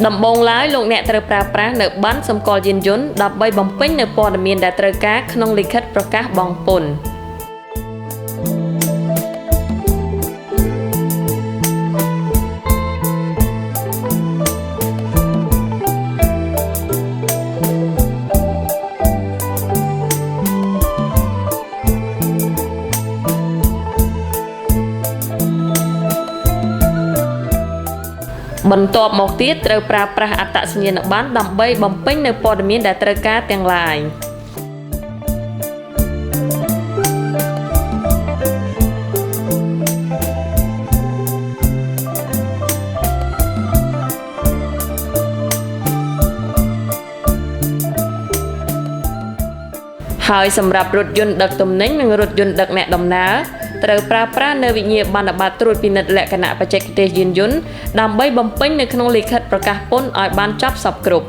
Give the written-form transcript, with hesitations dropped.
ដំបងឡើយលោកអ្នកត្រូវប្រើប្រាស់នៅប័ណ្ណសម្គាល់យានយន្តដើម្បីបំពេញនៅព័ត៌មានដែលត្រូវការក្នុងលិខិតប្រកាសបង់ពន្ធបន្ទាប់មកទៀតត្រូវប្រើប្រាស់អត្តសញ្ញាណប័ណ្ណដើម្បីបំពេញនៅព័ត៌មានដែលត្រូវការទាំងឡាយហើយសម្រាប់រថយន្តដឹកទំនិញនិងរថយន្តដឹកអ្នកដំណើរត្រូវប្រើប្រាស់នៅវិញ្ញាបនបត្រត្រួតពិនិត្យលក្ខណៈបច្ចេកទេសយានយន្តដើម្បីបំពេញនៅក្នុងលិខិតប្រកាសពន្ធឲ្យបានចប់សព្វគ្រប់